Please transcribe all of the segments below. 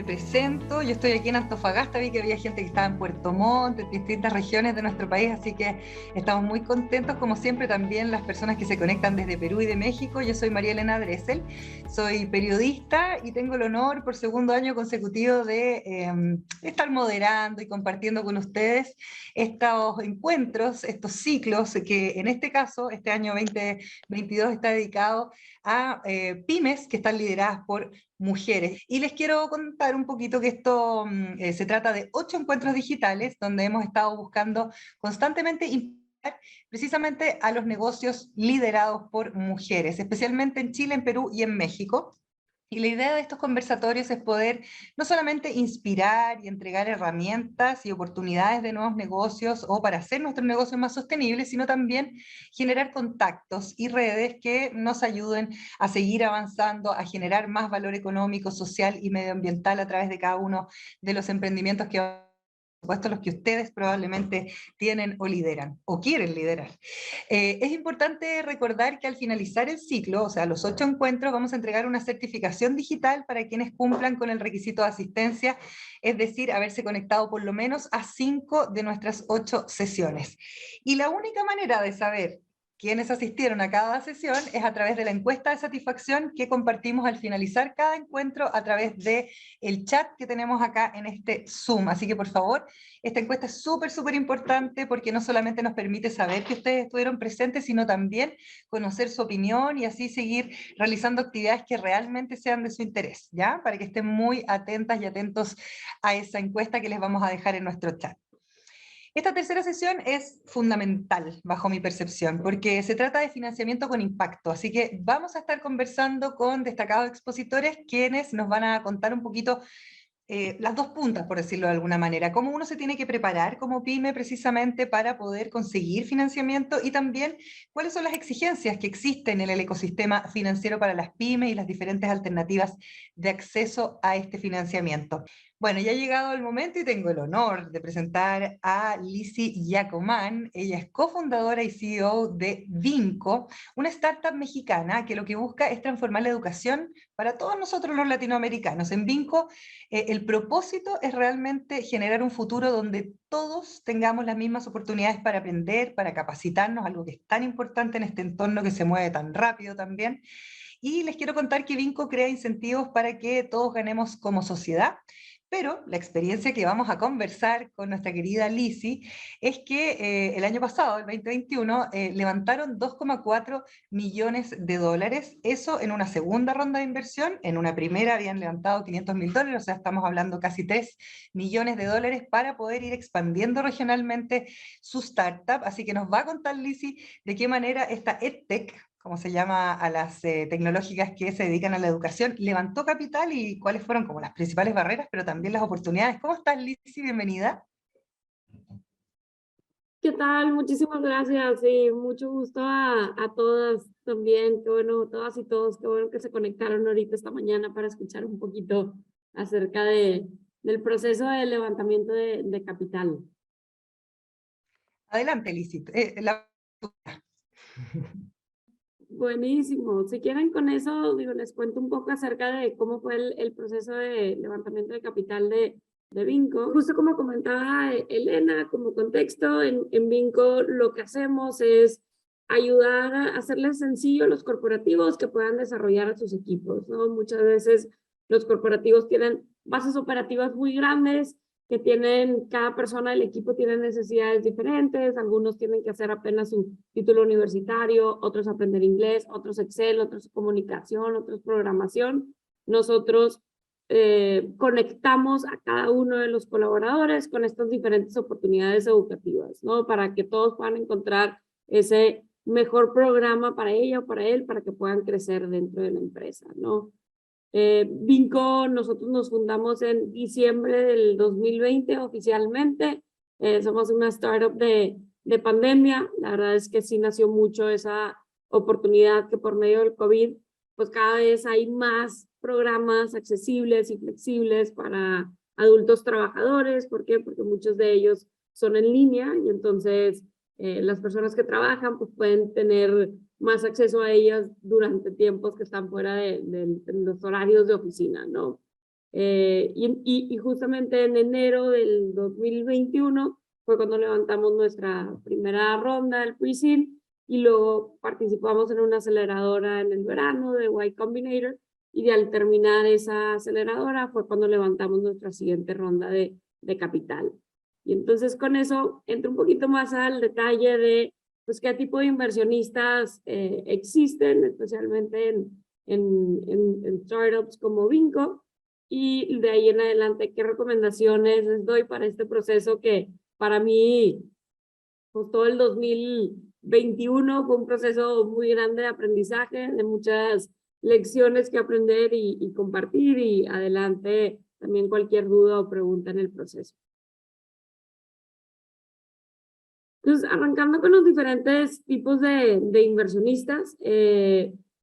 presento. Yo estoy aquí en Antofagasta, vi que había gente que estaba en Puerto Montt, en distintas regiones de nuestro país, así que estamos muy contentos, como siempre, también las personas que se conectan desde Perú y de México. Yo soy María Elena Dressel, soy periodista y tengo el honor por segundo año consecutivo de estar moderando y compartiendo con ustedes estos encuentros, estos ciclos que en este caso, este año 2022 está dedicado a pymes que están lideradas por mujeres. Y les quiero contar un poquito que esto se trata de 8 encuentros digitales donde hemos estado buscando constantemente impulsar precisamente a los negocios liderados por mujeres, especialmente en Chile, en Perú y en México. Y la idea de estos conversatorios es poder no solamente inspirar y entregar herramientas y oportunidades de nuevos negocios o para hacer nuestros negocios más sostenibles, sino también generar contactos y redes que nos ayuden a seguir avanzando, a generar más valor económico, social y medioambiental a través de cada uno de los emprendimientos que supuesto los que ustedes probablemente tienen o lideran o quieren liderar. Es importante recordar que al finalizar el ciclo, o sea, los 8 encuentros, vamos a entregar una certificación digital para quienes cumplan con el requisito de asistencia, es decir, haberse conectado por lo menos a 5 de nuestras 8 sesiones. Y la única manera de saber quienes asistieron a cada sesión es a través de la encuesta de satisfacción que compartimos al finalizar cada encuentro a través del chat que tenemos acá en este Zoom. Así que por favor, esta encuesta es súper importante porque no solamente nos permite saber que ustedes estuvieron presentes, sino también conocer su opinión y así seguir realizando actividades que realmente sean de su interés, ¿ya? Para que estén muy atentas y atentos a esa encuesta que les vamos a dejar en nuestro chat. Esta tercera sesión es fundamental, bajo mi percepción, porque se trata de financiamiento con impacto, así que vamos a estar conversando con destacados expositores quienes nos van a contar un poquito las dos puntas, por decirlo de alguna manera, cómo uno se tiene que preparar como pyme precisamente para poder conseguir financiamiento y también cuáles son las exigencias que existen en el ecosistema financiero para las pymes y las diferentes alternativas de acceso a este financiamiento. Bueno, ya ha llegado el momento y tengo el honor de presentar a Lizzy Yacomán. Ella es cofundadora y CEO de Vinco, una startup mexicana que lo que busca es transformar la educación para todos nosotros los latinoamericanos. En Vinco el propósito es realmente generar un futuro donde todos tengamos las mismas oportunidades para aprender, para capacitarnos, algo que es tan importante en este entorno que se mueve tan rápido también. Y les quiero contar que Vinco crea incentivos para que todos ganemos como sociedad. Pero la experiencia que vamos a conversar con nuestra querida Lizzy es que el año pasado, el 2021, levantaron 2,4 millones de dólares, eso en una segunda ronda de inversión, en una primera habían levantado 500.000 dólares, o sea, estamos hablando casi 3 millones de dólares para poder ir expandiendo regionalmente su startup, así que nos va a contar Lizzy de qué manera esta EdTech, como se llama a las tecnológicas que se dedican a la educación, levantó capital y cuáles fueron como las principales barreras, pero también las oportunidades. ¿Cómo estás, Lizzy? Bienvenida. ¿Qué tal? Muchísimas gracias y mucho gusto a todas también. Qué bueno, todas y todos, qué bueno que se conectaron ahorita esta mañana para escuchar un poquito acerca del proceso de levantamiento de capital. Adelante, Lizzy. Buenísimo. Si quieren con eso, digo, les cuento un poco acerca de cómo fue el proceso de levantamiento de capital de Vinco. Justo como comentaba Elena, como contexto, en Vinco lo que hacemos es ayudar a hacerles sencillo a los corporativos que puedan desarrollar a sus equipos, ¿no? Muchas veces los corporativos tienen bases operativas muy grandes que tienen, cada persona del equipo tiene necesidades diferentes, algunos tienen que hacer apenas su título universitario, otros aprender inglés, otros Excel, otros comunicación, otros programación. Nosotros conectamos a cada uno de los colaboradores con estas diferentes oportunidades educativas, ¿no? Para que todos puedan encontrar ese mejor programa para ella o para él, para que puedan crecer dentro de la empresa, ¿no? Vinco, nosotros nos fundamos en diciembre del 2020 oficialmente. Somos una startup de pandemia. La verdad es que sí nació mucho esa oportunidad que por medio del COVID, pues cada vez hay más programas accesibles y flexibles para adultos trabajadores. ¿Por qué? Porque muchos de ellos son en línea y entonces las personas que trabajan pues pueden tener más acceso a ellas durante tiempos que están fuera de los horarios de oficina, ¿no? Y justamente en enero del 2021 fue cuando levantamos nuestra primera ronda, el pre-seed, y luego participamos en una aceleradora en el verano de Y Combinator, y al terminar esa aceleradora fue cuando levantamos nuestra siguiente ronda de capital. Y entonces con eso entro un poquito más al detalle de pues, qué tipo de inversionistas existen, especialmente en startups como Vinco, y de ahí en adelante qué recomendaciones les doy para este proceso que para mí, pues todo el 2021 fue un proceso muy grande de aprendizaje, de muchas lecciones que aprender y compartir, y adelante también cualquier duda o pregunta en el proceso. Entonces, arrancando con los diferentes tipos de inversionistas,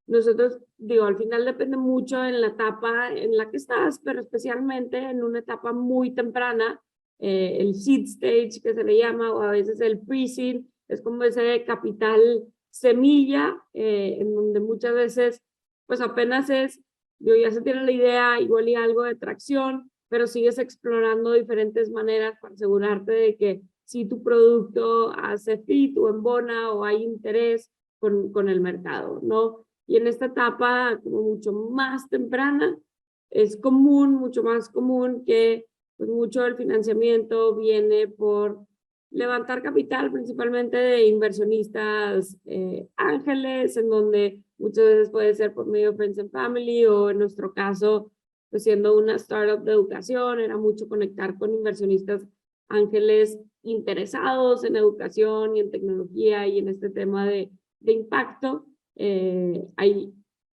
nosotros, digo, al final depende mucho en la etapa en la que estás, pero especialmente en una etapa muy temprana, el seed stage que se le llama, o a veces el pre-seed, es como ese capital semilla, en donde muchas veces, pues apenas digo, ya se tiene la idea, igual y algo de tracción, pero sigues explorando diferentes maneras para asegurarte de que si tu producto hace fit o embona o hay interés con el mercado, ¿no? Y en esta etapa, como mucho más temprana, es común, mucho más común que pues, mucho del financiamiento viene por levantar capital, principalmente de inversionistas ángeles, en donde muchas veces puede ser por medio de Friends and Family, o en nuestro caso, pues siendo una startup de educación, era mucho conectar con inversionistas ángeles interesados en educación y en tecnología y en este tema de impacto.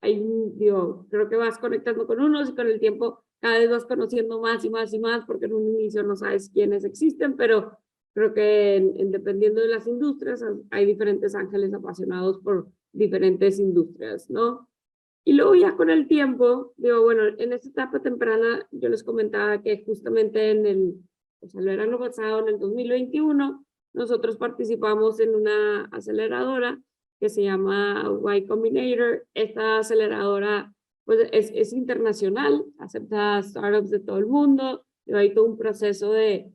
Digo, creo que vas conectando con unos y con el tiempo cada vez vas conociendo más y más y más, porque en un inicio no sabes quiénes existen, pero creo que dependiendo de las industrias hay diferentes ángeles apasionados por diferentes industrias, ¿no? Y luego ya con el tiempo, digo, bueno, en esta etapa temprana yo les comentaba que justamente el verano pasado, en el 2021, nosotros participamos en una aceleradora que se llama Y Combinator. Esta aceleradora pues, es internacional, acepta startups de todo el mundo, hay todo un proceso de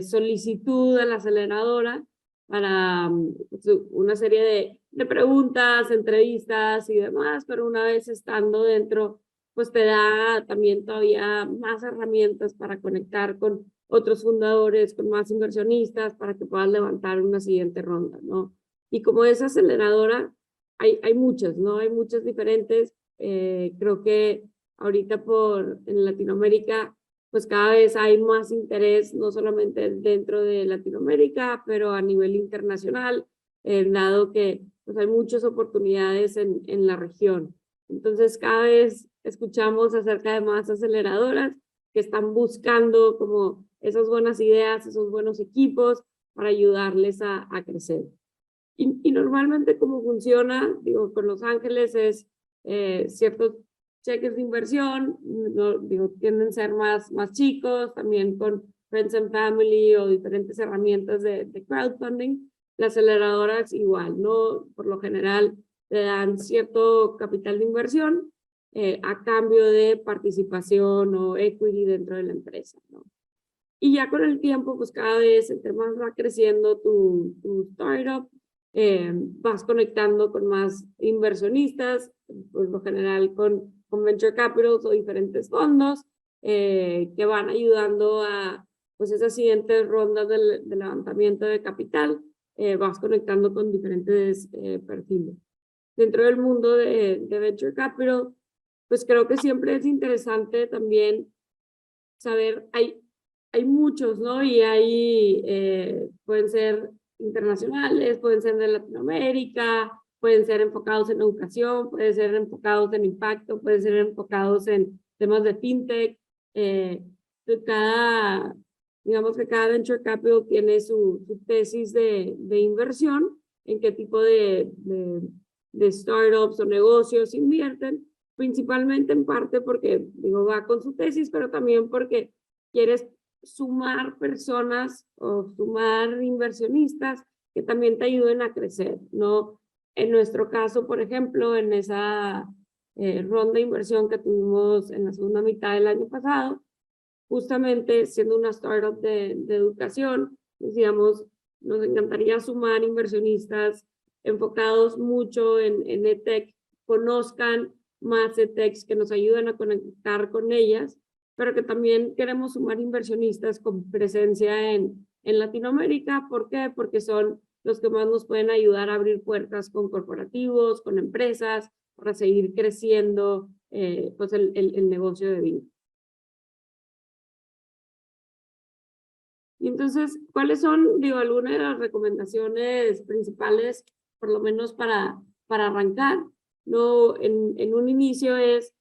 solicitud a la aceleradora para pues, una serie de preguntas, entrevistas y demás, pero una vez estando dentro, pues te da también todavía más herramientas para conectar con otros fundadores, con más inversionistas, para que puedas levantar una siguiente ronda, ¿no? Y como es aceleradora, hay muchas, ¿no? Hay muchas diferentes. Creo que ahorita en Latinoamérica, pues cada vez hay más interés, no solamente dentro de Latinoamérica, pero a nivel internacional, dado que pues hay muchas oportunidades en la región. Entonces, cada vez escuchamos acerca de más aceleradoras que están buscando como esas buenas ideas, esos buenos equipos para ayudarles a crecer. Y normalmente cómo funciona, digo, con Los Ángeles es ciertos cheques de inversión, no, digo, tienden a ser más chicos, también con Friends and Family o diferentes herramientas de crowdfunding. La aceleradora es igual, ¿no? Por lo general te dan cierto capital de inversión a cambio de participación o equity dentro de la empresa, ¿no? Y ya con el tiempo, pues cada vez, entre más va creciendo tu startup, vas conectando con más inversionistas, por lo general con venture capitals o diferentes fondos, que van ayudando a pues esas siguientes rondas de levantamiento de capital, vas conectando con diferentes perfiles. Dentro del mundo de venture capital, pues creo que siempre es interesante también saber, hay muchos, ¿no? Y pueden ser internacionales, pueden ser de Latinoamérica, pueden ser enfocados en educación, pueden ser enfocados en impacto, pueden ser enfocados en temas de fintech. Digamos que cada venture capital tiene su tesis de inversión, en qué tipo de startups o negocios invierten, principalmente en parte porque, digo, va con su tesis, pero también porque quieres sumar personas o sumar inversionistas que también te ayuden a crecer, ¿no? En nuestro caso, por ejemplo, en esa ronda de inversión que tuvimos en la segunda mitad del año pasado, justamente siendo una startup de educación, decíamos, nos encantaría sumar inversionistas enfocados mucho en EdTech, conozcan más EdTechs que nos ayuden a conectar con ellas, pero que también queremos sumar inversionistas con presencia en Latinoamérica. ¿Por qué? Porque son los que más nos pueden ayudar a abrir puertas con corporativos, con empresas, para seguir creciendo pues el negocio de Vinco. Y entonces, ¿cuáles son, digo, algunas de las recomendaciones principales, por lo menos para arrancar? No, en un inicio es,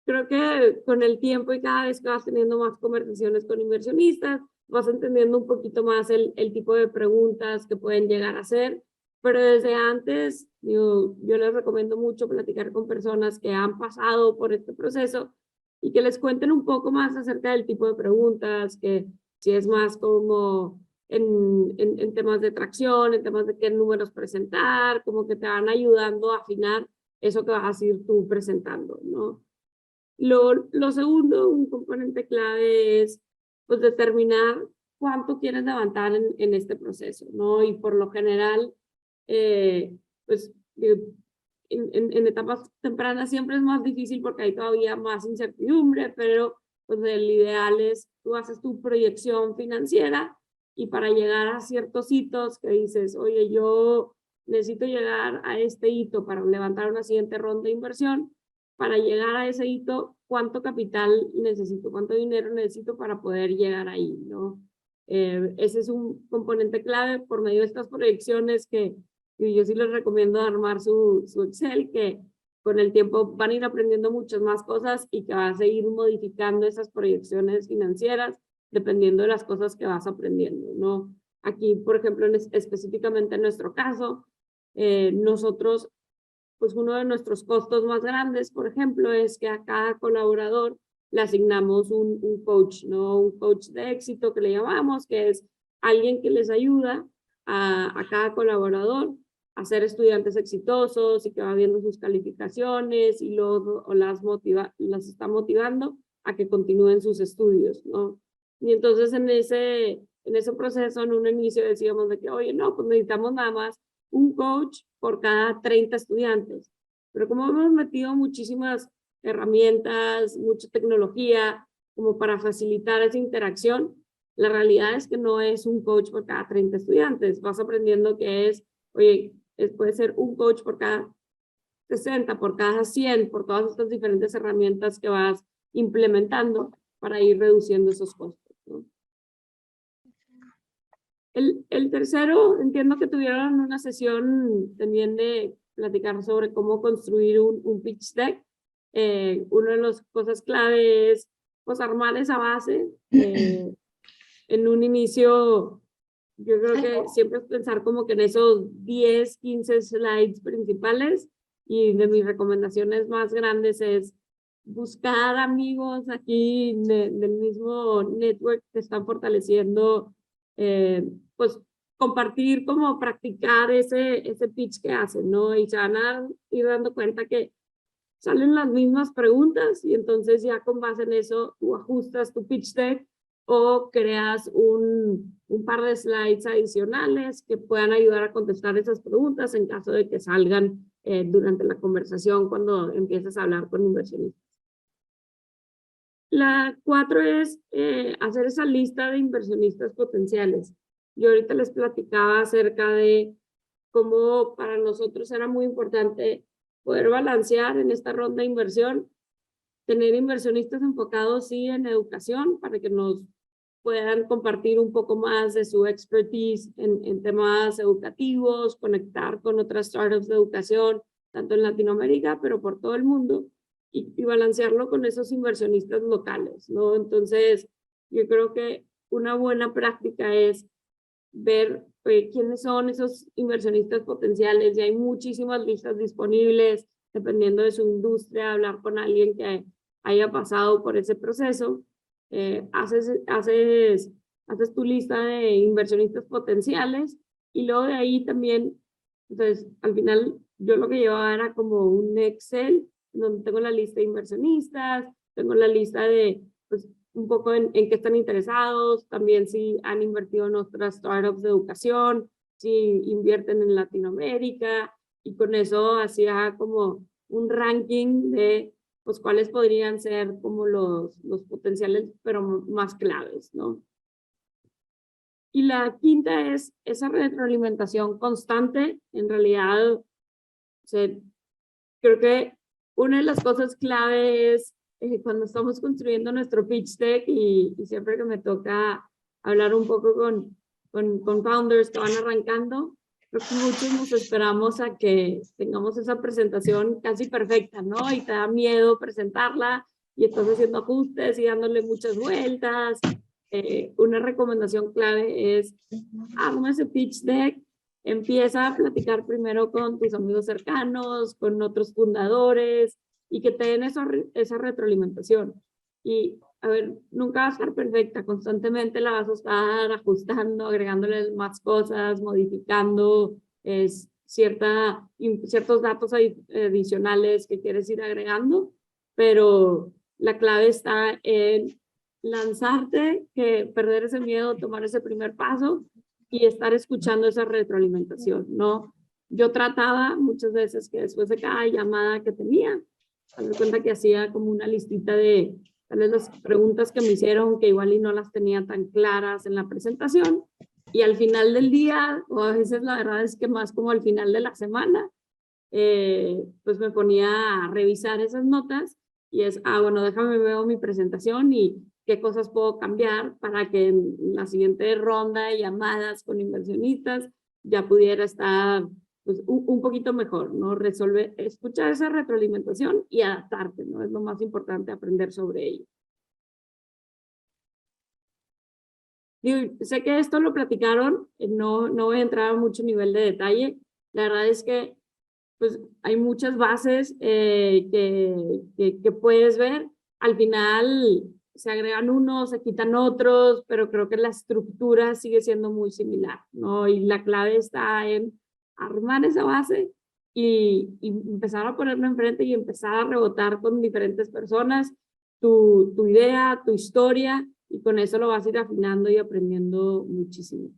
creo que con el tiempo y cada vez que vas teniendo más conversaciones con inversionistas, vas entendiendo un poquito más el tipo de preguntas que pueden llegar a hacer, pero desde antes, digo, yo les recomiendo mucho platicar con personas que han pasado por este proceso y que les cuenten un poco más acerca del tipo de preguntas, que si es más como en temas de tracción, en temas de qué números presentar, como que te van ayudando a afinar eso que vas a ir tú presentando, ¿no? Lo segundo, un componente clave es pues determinar cuánto quieres levantar en este proceso, ¿no? Y por lo general, pues en etapas tempranas siempre es más difícil porque hay todavía más incertidumbre, pero pues el ideal es tú haces tu proyección financiera y para llegar a ciertos hitos que dices, oye, yo necesito llegar a este hito para levantar una siguiente ronda de inversión. Para llegar a ese hito, ¿cuánto capital necesito? ¿Cuánto dinero necesito para poder llegar ahí, ¿no? Ese es un componente clave por medio de estas proyecciones que yo sí les recomiendo armar su Excel, que con el tiempo van a ir aprendiendo muchas más cosas y que va a seguir modificando esas proyecciones financieras dependiendo de las cosas que vas aprendiendo, ¿no? Aquí, por ejemplo, específicamente en nuestro caso, nosotros, pues uno de nuestros costos más grandes, por ejemplo, es que a cada colaborador le asignamos un coach, ¿no? Un coach de éxito que le llamamos, que es alguien que les ayuda a cada colaborador a ser estudiantes exitosos y que va viendo sus calificaciones y luego las está motivando a que continúen sus estudios, ¿no? Y entonces en ese proceso, en un inicio decíamos de que, oye, no, pues necesitamos nada más un coach por cada 30 estudiantes. Pero como hemos metido muchísimas herramientas, mucha tecnología, como para facilitar esa interacción, la realidad es que no es un coach por cada 30 estudiantes. Vas aprendiendo que es, oye, puede ser un coach por cada 60, por cada 100, por todas estas diferentes herramientas que vas implementando para ir reduciendo esos costos, ¿no? El tercero, entiendo que tuvieron una sesión también de platicar sobre cómo construir un pitch deck. Una de las cosas clave es pues armar esa base. En un inicio, yo creo que siempre es pensar como que en esos 10, 15 slides principales, y de mis recomendaciones más grandes es buscar amigos aquí del mismo network que están fortaleciendo, pues compartir, como practicar ese pitch que hacen, ¿no? Y se van a ir dando cuenta que salen las mismas preguntas y entonces ya con base en eso tú ajustas tu pitch deck o creas un par de slides adicionales que puedan ayudar a contestar esas preguntas en caso de que salgan durante la conversación cuando empiezas a hablar con inversionistas. La 4 es hacer esa lista de inversionistas potenciales. Yo ahorita les platicaba acerca de cómo para nosotros era muy importante poder balancear en esta ronda de inversión, tener inversionistas enfocados sí en educación para que nos puedan compartir un poco más de su expertise en temas educativos, conectar con otras startups de educación, tanto en Latinoamérica, pero por todo el mundo, y balancearlo con esos inversionistas locales, ¿no? Entonces, yo creo que una buena práctica es ver quiénes son esos inversionistas potenciales. Y hay muchísimas listas disponibles, dependiendo de su industria, hablar con alguien que haya pasado por ese proceso. Haces tu lista de inversionistas potenciales y luego de ahí también, entonces, al final, yo lo que llevaba era como un Excel donde tengo la lista de inversionistas, tengo la lista de, pues, un poco en qué están interesados, también si han invertido en otras startups de educación, si invierten en Latinoamérica, y con eso hacía como un ranking de, pues, cuáles podrían ser como los potenciales, pero más claves, ¿no? Y la quinta es esa retroalimentación constante. En realidad, o sea, creo que una de las cosas clave es cuando estamos construyendo nuestro pitch deck y siempre que me toca hablar un poco con founders que van arrancando, creo que muchos nos esperamos a que tengamos esa presentación casi perfecta, ¿no? Y te da miedo presentarla y estás haciendo ajustes y dándole muchas vueltas. Una recomendación clave es, arma ese pitch deck, empieza a platicar primero con tus amigos cercanos, con otros fundadores, y que te den esa retroalimentación. Y, a ver, nunca va a estar perfecta, constantemente la vas a estar ajustando, agregándole más cosas, modificando ciertos datos adicionales que quieres ir agregando, pero la clave está en lanzarte, que perder ese miedo, tomar ese primer paso y estar escuchando esa retroalimentación, ¿no? Yo trataba muchas veces que después de cada llamada que tenía, me doy cuenta que hacía como una listita de tal vez las preguntas que me hicieron, que igual y no las tenía tan claras en la presentación, y al final del día, o a veces la verdad es que más como al final de la semana, pues me ponía a revisar esas notas y es, bueno, déjame ver mi presentación y qué cosas puedo cambiar para que en la siguiente ronda de llamadas con inversionistas ya pudiera estar, pues, un poquito mejor, ¿no? Escuchar esa retroalimentación y adaptarte, ¿no? Es lo más importante, aprender sobre ello. Digo, sé que esto lo platicaron, no voy a entrar a mucho nivel de detalle. La verdad es que pues hay muchas bases que puedes ver. Al final se agregan unos, se quitan otros, pero creo que la estructura sigue siendo muy similar, ¿no? Y la clave está en armar esa base y empezar a ponerlo enfrente y empezar a rebotar con diferentes personas tu idea, tu historia, y con eso lo vas a ir afinando y aprendiendo muchísimo.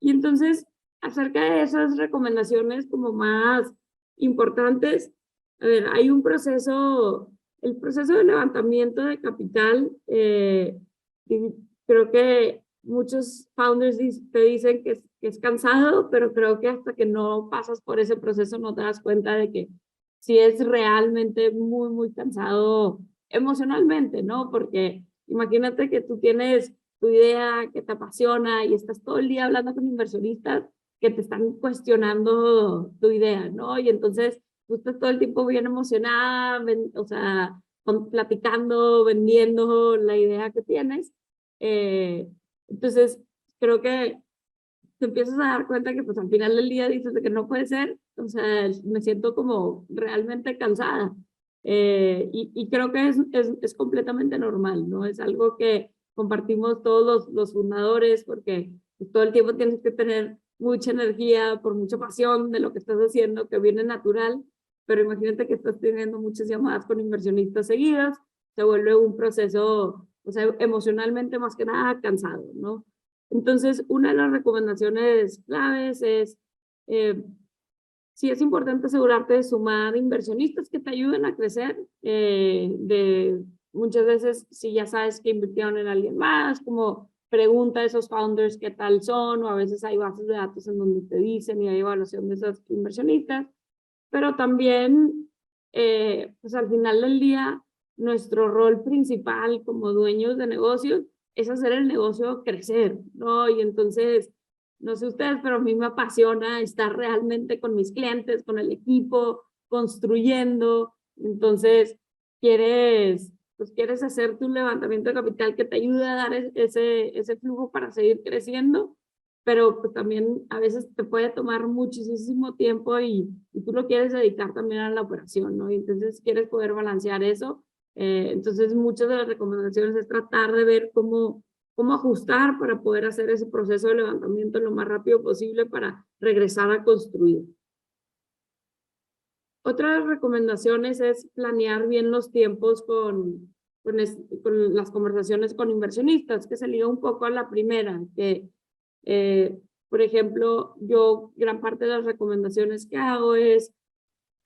Y entonces, acerca de esas recomendaciones como más importantes, a ver, hay un proceso, el proceso de levantamiento de capital, y creo que muchos founders te dicen que es cansado, pero creo que hasta que no pasas por ese proceso no te das cuenta de que sí es realmente muy, muy cansado emocionalmente, ¿no? Porque imagínate que tú tienes tu idea que te apasiona y estás todo el día hablando con inversionistas que te están cuestionando tu idea, ¿no? Y entonces tú estás todo el tiempo bien emocionada, o sea, platicando, vendiendo la idea que tienes. Entonces, creo que te empiezas a dar cuenta que pues al final del día dices de que no puede ser, o sea, me siento como realmente cansada. Y creo que es completamente normal, ¿no? Es algo que compartimos todos los fundadores porque pues, todo el tiempo tienes que tener mucha energía, por mucha pasión de lo que estás haciendo, que viene natural, pero imagínate que estás teniendo muchas llamadas con inversionistas seguidas, se vuelve un proceso, o sea, emocionalmente más que nada cansado, ¿no? Entonces, una de las recomendaciones claves es, sí es importante asegurarte de sumar inversionistas que te ayuden a crecer. Muchas veces, si ya sabes que invirtieron en alguien más, como pregunta a esos founders qué tal son, o a veces hay bases de datos en donde te dicen y hay evaluación de esos inversionistas. Pero también, pues al final del día, nuestro rol principal como dueños de negocios es hacer el negocio crecer, ¿no? Y entonces, no sé ustedes, pero a mí me apasiona estar realmente con mis clientes, con el equipo, construyendo. Entonces, quieres hacer tu levantamiento de capital que te ayude a dar ese flujo para seguir creciendo, pero pues también a veces te puede tomar muchísimo tiempo y tú lo quieres dedicar también a la operación, ¿no? Y entonces quieres poder balancear eso. Entonces muchas de las recomendaciones es tratar de ver cómo ajustar para poder hacer ese proceso de levantamiento lo más rápido posible para regresar a construir. Otras recomendaciones es planear bien los tiempos con las conversaciones con inversionistas, que se liga un poco a la primera, que, por ejemplo, yo gran parte de las recomendaciones que hago es,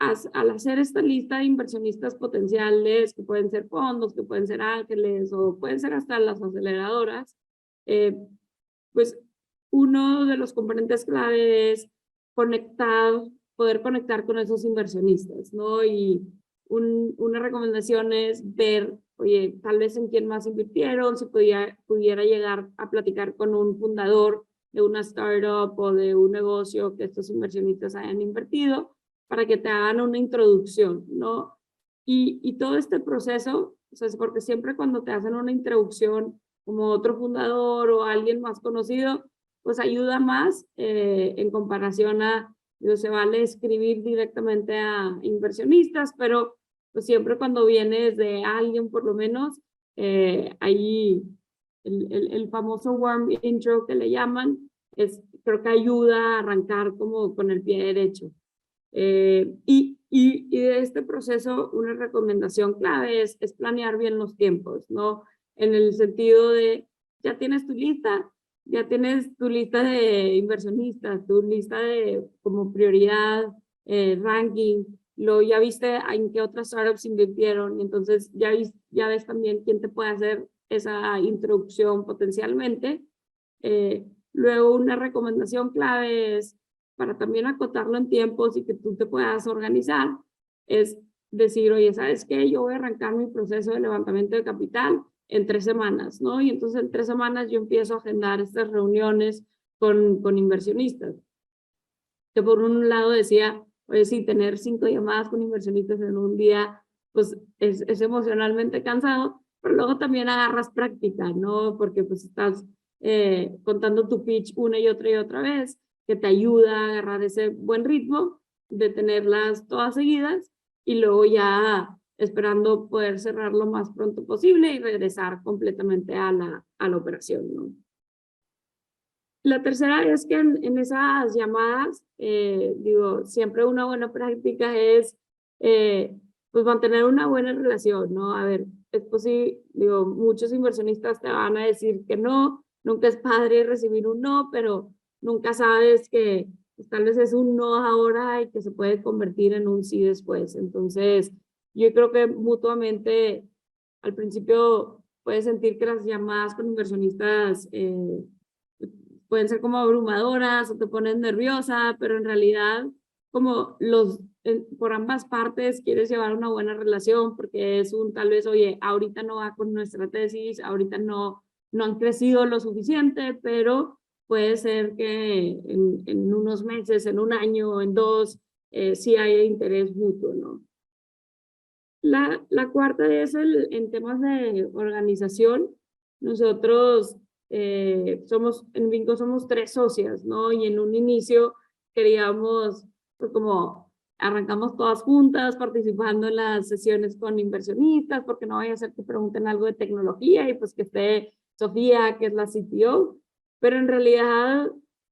al hacer esta lista de inversionistas potenciales, que pueden ser fondos, que pueden ser ángeles o pueden ser hasta las aceleradoras, pues uno de los componentes clave es poder conectar con esos inversionistas, ¿no? Y una recomendación es ver, oye, tal vez en quién más invirtieron, si pudiera llegar a platicar con un fundador de una startup o de un negocio que estos inversionistas hayan invertido, para que te hagan una introducción, ¿no? Y todo este proceso, o sea, es porque siempre cuando te hacen una introducción como otro fundador o alguien más conocido, pues ayuda más en comparación a, se vale escribir directamente a inversionistas, pero pues siempre cuando vienes de alguien por lo menos, ahí el famoso warm intro que le llaman, creo que ayuda a arrancar como con el pie derecho. Y de este proceso, una recomendación clave es planear bien los tiempos, ¿no? En el sentido de, ya tienes tu lista de inversionistas, tu lista de como prioridad, ranking, ya viste en qué otras startups invirtieron, y entonces ya ves también quién te puede hacer esa introducción potencialmente. Luego una recomendación clave es, para también acotarlo en tiempos y que tú te puedas organizar, es decir, oye, ¿sabes qué? Yo voy a arrancar mi proceso de levantamiento de capital en 3 semanas, ¿no? Y entonces en 3 semanas yo empiezo a agendar estas reuniones con inversionistas. Que por un lado decía, oye, sí, tener 5 llamadas con inversionistas en un día, pues es emocionalmente cansado, pero luego también agarras práctica, ¿no? Porque pues estás contando tu pitch una y otra vez, que te ayuda a agarrar ese buen ritmo de tenerlas todas seguidas y luego ya esperando poder cerrar lo más pronto posible y regresar completamente a la operación, ¿no? La tercera es que en esas llamadas, digo, siempre una buena práctica es pues mantener una buena relación, ¿no? A ver, es posible, digo, muchos inversionistas te van a decir que no, nunca es padre recibir un no, pero nunca sabes que pues, tal vez es un no ahora y que se puede convertir en un sí después. Entonces, yo creo que mutuamente al principio puedes sentir que las llamadas con inversionistas pueden ser como abrumadoras o te pones nerviosa, pero en realidad como por ambas partes quieres llevar una buena relación porque es tal vez, oye, ahorita no va con nuestra tesis, ahorita no han crecido lo suficiente, pero puede ser que en unos meses, en un año, en 2, sí haya interés mutuo, ¿no? La cuarta es en temas de organización. Nosotros en Vinco somos 3 socias, ¿no? Y en un inicio queríamos, pues como arrancamos todas juntas, participando en las sesiones con inversionistas, porque no vaya a ser que pregunten algo de tecnología y pues que esté Sofía, que es la CTO, pero en realidad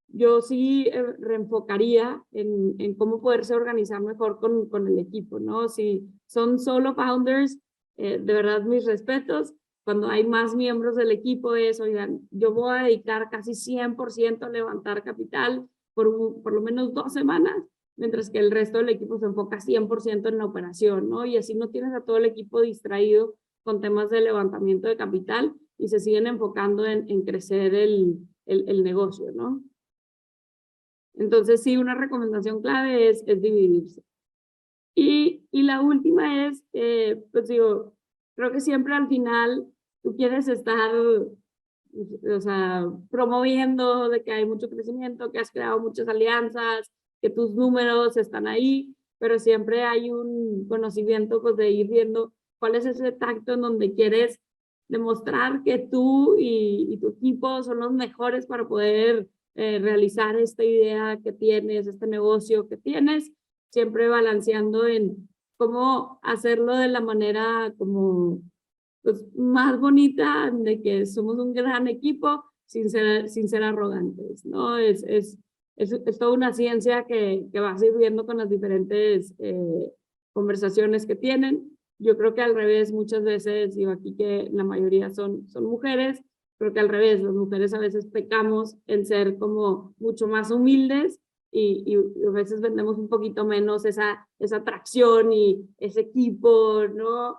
yo sí reenfocaría en cómo poderse organizar mejor con el equipo, ¿no? Si son solo founders, de verdad mis respetos. Cuando hay más miembros del equipo es, oigan, yo voy a dedicar casi 100% a levantar capital por lo menos 2 semanas, mientras que el resto del equipo se enfoca 100% en la operación, ¿no? Y así no tienes a todo el equipo distraído con temas de levantamiento de capital y se siguen enfocando en crecer el negocio, ¿no? Entonces, sí, una recomendación clave es dividirse. Y la última es, pues digo, creo que siempre al final tú quieres estar, o sea, promoviendo de que hay mucho crecimiento, que has creado muchas alianzas, que tus números están ahí, pero siempre hay un conocimiento pues de ir viendo cuál es ese tacto en donde quieres demostrar que tú y tu equipo son los mejores para poder realizar esta idea que tienes, este negocio que tienes, siempre balanceando en cómo hacerlo de la manera como pues, más bonita, de que somos un gran equipo sin ser arrogantes, ¿no? es toda una ciencia que vas a ir viendo con las diferentes conversaciones que tienen. Yo creo que al revés, muchas veces, digo aquí que la mayoría son mujeres, creo que al revés, las mujeres a veces pecamos en ser como mucho más humildes y a veces vendemos un poquito menos esa atracción y ese equipo, ¿no?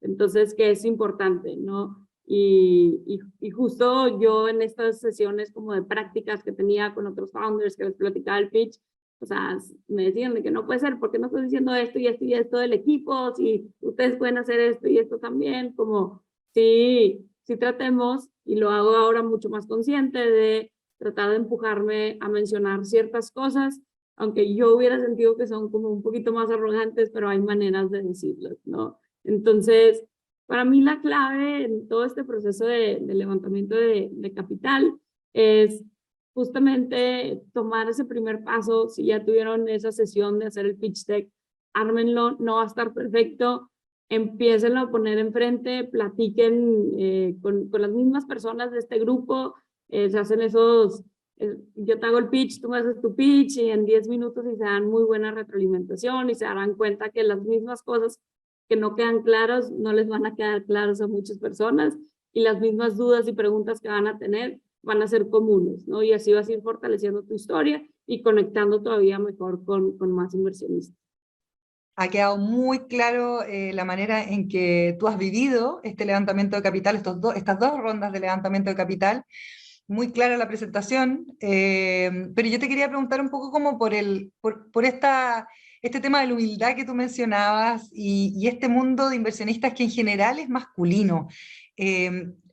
Entonces, que es importante, ¿no? Y justo yo en estas sesiones como de prácticas que tenía con otros founders que les platicaba el pitch, o sea, me decían de que no puede ser, ¿por qué no estoy diciendo esto y esto y esto del equipo? Si ustedes pueden hacer esto y esto también, como sí tratemos, y lo hago ahora mucho más consciente de tratar de empujarme a mencionar ciertas cosas, aunque yo hubiera sentido que son como un poquito más arrogantes, pero hay maneras de decirlas, ¿no? Entonces, para mí la clave en todo este proceso de levantamiento de capital es justamente tomar ese primer paso. Si ya tuvieron esa sesión de hacer el pitch deck, ármenlo, no va a estar perfecto, empiecen a poner enfrente, platiquen con las mismas personas de este grupo, se hacen esos, yo te hago el pitch, tú me haces tu pitch y en 10 minutos y se dan muy buena retroalimentación y se darán cuenta que las mismas cosas que no quedan claras no les van a quedar claras a muchas personas y las mismas dudas y preguntas que van a tener van a ser comunes, ¿no? Y así vas a ir fortaleciendo tu historia y conectando todavía mejor con más inversionistas. Ha quedado muy claro la manera en que tú has vivido este levantamiento de capital, estas dos rondas de levantamiento de capital. Muy clara la presentación, pero yo te quería preguntar un poco como por este tema de la humildad que tú mencionabas y este mundo de inversionistas que en general es masculino.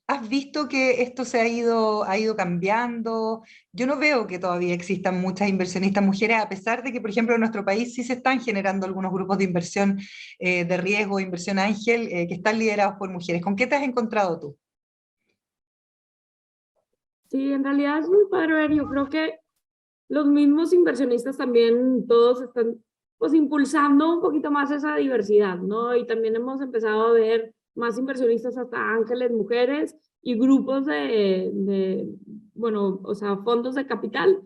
¿Has visto que esto ha ido cambiando? Yo no veo que todavía existan muchas inversionistas mujeres, a pesar de que, por ejemplo, en nuestro país sí se están generando algunos grupos de inversión de riesgo, inversión ángel, que están liderados por mujeres. ¿Con qué te has encontrado tú? Sí, en realidad es muy padre ver, yo creo que los mismos inversionistas también todos están pues impulsando un poquito más esa diversidad, ¿no? Y también hemos empezado a ver más inversionistas hasta ángeles, mujeres y grupos bueno, o sea, fondos de capital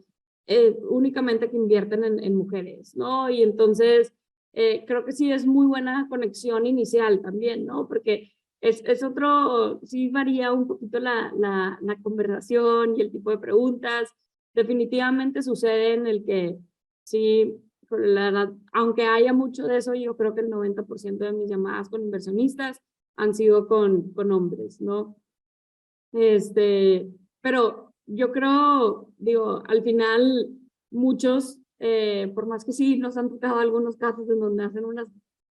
únicamente que invierten en mujeres, ¿no? Y entonces creo que sí es muy buena conexión inicial también, ¿no? Porque es otro, sí varía un poquito la conversación y el tipo de preguntas. Definitivamente sucede en el que sí, aunque haya mucho de eso, yo creo que el 90% de mis llamadas con inversionistas han sido con hombres, ¿no? Pero yo creo, digo, al final muchos, por más que sí nos han tocado algunos casos en donde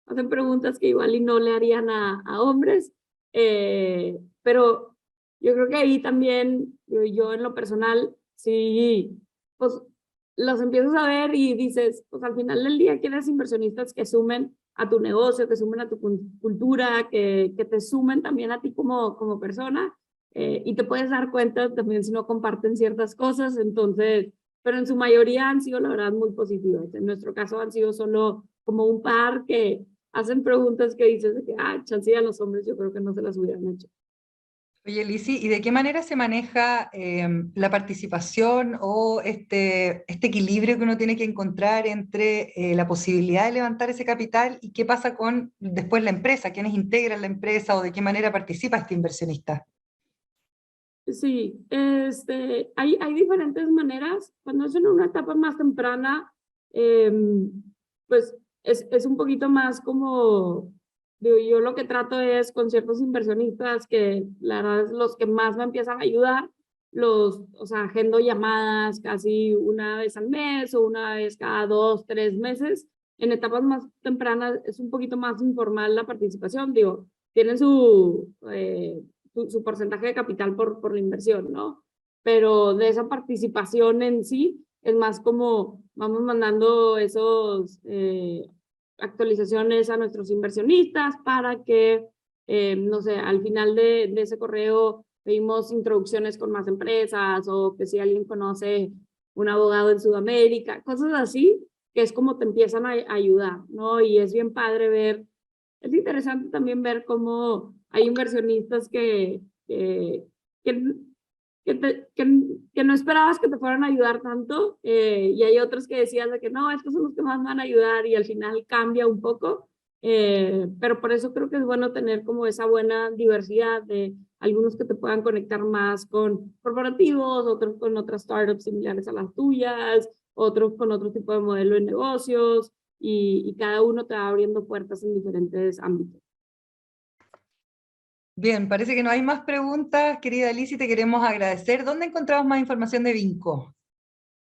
hacen preguntas que igual y no le harían a hombres, pero yo creo que ahí también, yo en lo personal, sí, pues los empiezas a ver y dices, pues al final del día quieres inversionistas que sumen a tu negocio, que sumen a tu cultura, que te sumen también a ti como persona. Y te puedes dar cuenta también si no comparten ciertas cosas, entonces, pero en su mayoría han sido la verdad muy positivas. En nuestro caso han sido solo como un par que hacen preguntas que dices de que, chance a los hombres yo creo que no se las hubieran hecho. Oye, Lisi, ¿y de qué manera se maneja la participación o este equilibrio que uno tiene que encontrar entre la posibilidad de levantar ese capital y qué pasa con después la empresa? ¿Quiénes integran la empresa o de qué manera participa este inversionista? Sí, hay diferentes maneras. Cuando es en una etapa más temprana, pues es un poquito más como, digo, yo lo que trato es con ciertos inversionistas que la verdad es los que más me empiezan a ayudar, o sea, agendo llamadas casi una vez al mes o una vez cada 2, 3 meses. En etapas más tempranas es un poquito más informal la participación, digo, tienen su porcentaje de capital por la inversión, ¿no? Pero de esa participación en sí es más como vamos mandando esos actualizaciones a nuestros inversionistas para que, no sé, al final de ese correo pedimos introducciones con más empresas o que si alguien conoce un abogado en Sudamérica, cosas así, que es como te empiezan a ayudar, ¿no? Y es bien padre ver, es interesante también ver cómo hay inversionistas que que no esperabas que te fueran a ayudar tanto, y hay otros que decías de que no, estos son los que más me van a ayudar, y al final cambia un poco, pero por eso creo que es bueno tener como esa buena diversidad de algunos que te puedan conectar más con corporativos, otros con otras startups similares a las tuyas, otros con otro tipo de modelo de negocios, y cada uno te va abriendo puertas en diferentes ámbitos. Bien, parece que no hay más preguntas, querida Lizy, te queremos agradecer. ¿Dónde encontramos más información de Vinco?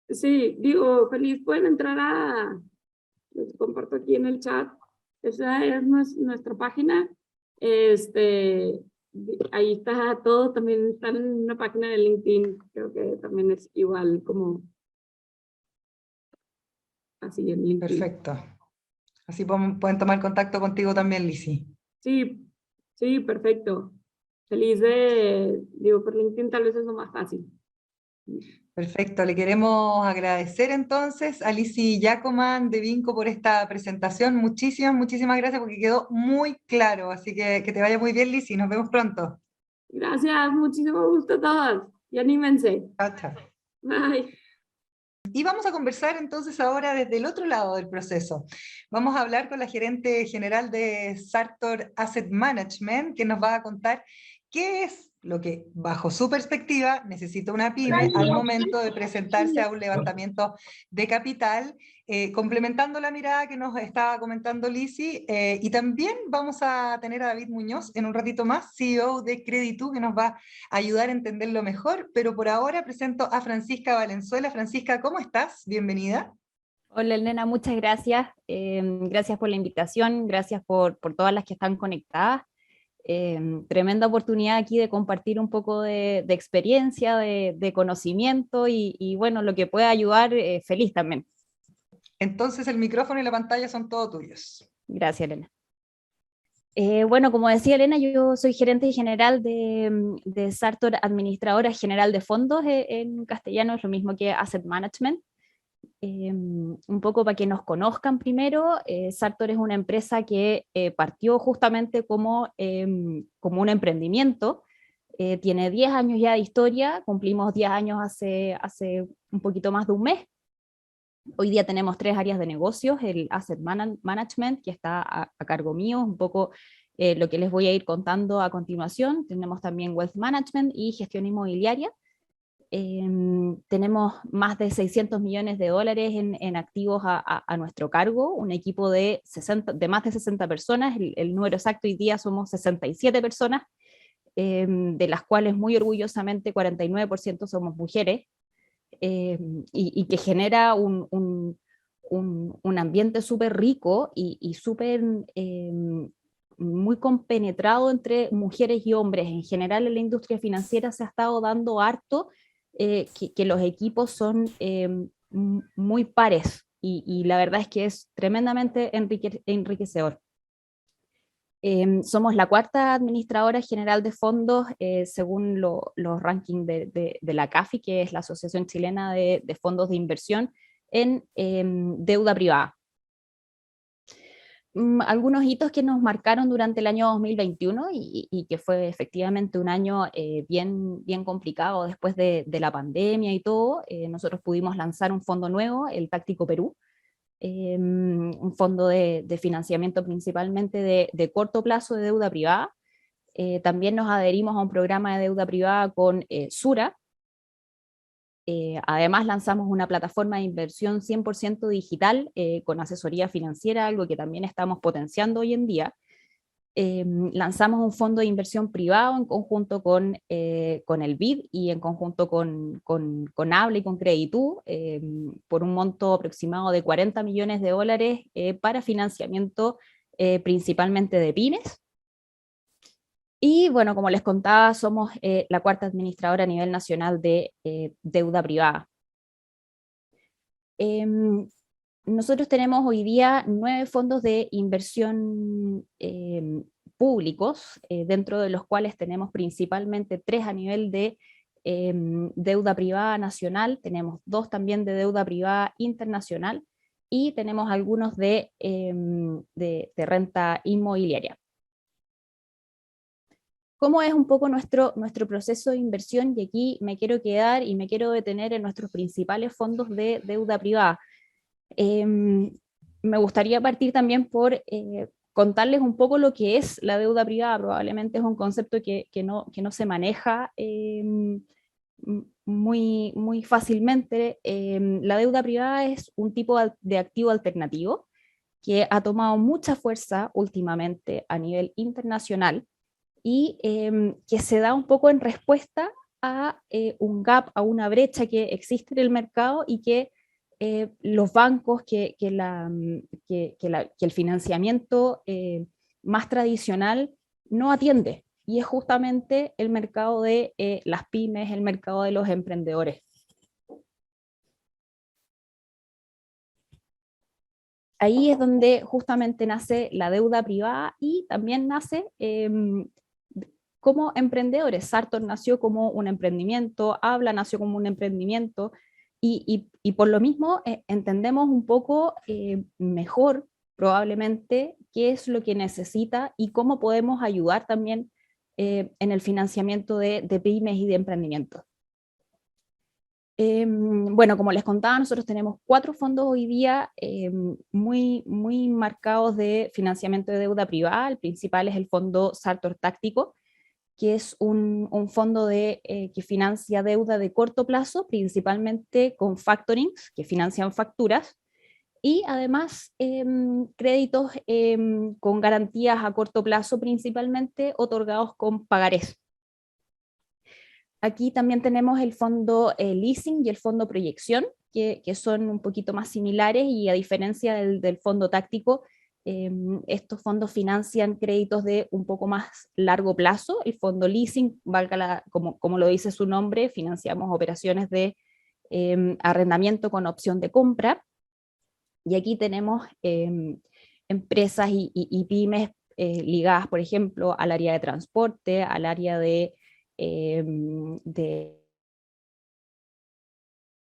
Sí, digo, feliz, pueden entrar les comparto aquí en el chat, esa es nuestra página, ahí está todo, también está en una página de LinkedIn, creo que también es igual como así en LinkedIn. Perfecto. Así pueden tomar contacto contigo también, Lizy. Sí, sí, perfecto. Feliz digo, por LinkedIn tal vez es lo más fácil. Perfecto, le queremos agradecer entonces a Lizy Jacoman de Vinco por esta presentación. Muchísimas, muchísimas gracias porque quedó muy claro. Así que te vaya muy bien, Lizy. Nos vemos pronto. Gracias, muchísimo gusto a todos. Y anímense. Chao, chao. Bye. Y vamos a conversar entonces ahora desde el otro lado del proceso. Vamos a hablar con la gerente general de Sartor Asset Management, que nos va a contar qué es lo que, bajo su perspectiva, necesita una pyme al momento de presentarse a un levantamiento de capital, complementando la mirada que nos estaba comentando Lizy, y también vamos a tener a David Muñoz en un ratito más, CEO de Creditu, que nos va a ayudar a entenderlo mejor, pero por ahora presento a Francisca Valenzuela. Francisca, ¿cómo estás? Bienvenida. Hola Elena, muchas gracias. Gracias por la invitación, gracias por todas las que están conectadas. Tremenda oportunidad aquí de compartir un poco de experiencia, de conocimiento y bueno, lo que pueda ayudar, feliz también. Entonces el micrófono y la pantalla son todos tuyos. Gracias Elena. Bueno, como decía Elena, yo soy gerente general de Sartor, administradora general de fondos, en castellano es lo mismo que Asset Management. Un poco para que nos conozcan primero, Sartor es una empresa que partió justamente como un emprendimiento, tiene 10 años ya de historia, cumplimos 10 años hace un poquito más de un mes. Hoy día tenemos 3 áreas de negocios, el Asset Management, que está a cargo mío, un poco lo que les voy a ir contando a continuación. Tenemos también Wealth Management y gestión inmobiliaria. Tenemos más de 600 millones de dólares en activos a nuestro cargo, un equipo de más de 60 personas, el número exacto hoy día somos 67 personas, de las cuales muy orgullosamente 49% somos mujeres, y que genera un ambiente súper rico y súper muy compenetrado entre mujeres y hombres. En general en la industria financiera se ha estado dando harto que los equipos son muy pares y la verdad es que es tremendamente enriquecedor. Somos la 4ª administradora general de fondos según los rankings de la CAFI, que es la Asociación Chilena de Fondos de Inversión en deuda privada. Algunos hitos que nos marcaron durante el año 2021 y que fue efectivamente un año bien complicado después de la pandemia y todo. Nosotros pudimos lanzar un fondo nuevo, el Táctico Perú, un fondo de financiamiento principalmente de corto plazo de deuda privada. También nos adherimos a un programa de deuda privada con Sura. Además lanzamos una plataforma de inversión 100% digital con asesoría financiera, algo que también estamos potenciando hoy en día. Lanzamos un fondo de inversión privado en conjunto con el BID y en conjunto con Habla y con Creditu, por un monto aproximado de 40 millones de dólares para financiamiento principalmente de pymes. Y bueno, como les contaba, somos la 4ª administradora a nivel nacional de deuda privada. Nosotros tenemos hoy día 9 fondos de inversión públicos, dentro de los cuales tenemos principalmente 3 a nivel de deuda privada nacional, tenemos 2 también de deuda privada internacional y tenemos algunos de renta inmobiliaria. cómo es un poco nuestro proceso de inversión, y aquí me quiero quedar y me quiero detener en nuestros principales fondos de deuda privada. Me gustaría partir también por contarles un poco lo que es la deuda privada. Probablemente es un concepto que no se maneja muy fácilmente. La deuda privada es un tipo de activo alternativo que ha tomado mucha fuerza últimamente a nivel internacional y que se da un poco en respuesta a un gap, a una brecha que existe en el mercado y que los bancos, que el financiamiento más tradicional no atiende. Y es justamente el mercado de las pymes, el mercado de los emprendedores. Ahí es donde justamente nace la deuda privada y también nace como emprendedores. Sartor nació como un emprendimiento, Habla nació como un emprendimiento, y por lo mismo entendemos un poco mejor probablemente qué es lo que necesita y cómo podemos ayudar también en el financiamiento de pymes y de emprendimientos. Bueno, como les contaba, nosotros tenemos 4 fondos hoy día muy marcados de financiamiento de deuda privada. El principal es el fondo Sartor Táctico, que es un fondo que financia deuda de corto plazo, principalmente con factorings, que financian facturas, y además créditos con garantías a corto plazo, principalmente otorgados con pagarés. Aquí también tenemos el fondo leasing y el fondo proyección, que son un poquito más similares, y a diferencia del fondo táctico, estos fondos financian créditos de un poco más largo plazo. El fondo leasing, como lo dice su nombre, financiamos operaciones de arrendamiento con opción de compra. Y aquí tenemos empresas y pymes ligadas, por ejemplo, al área de transporte, al área de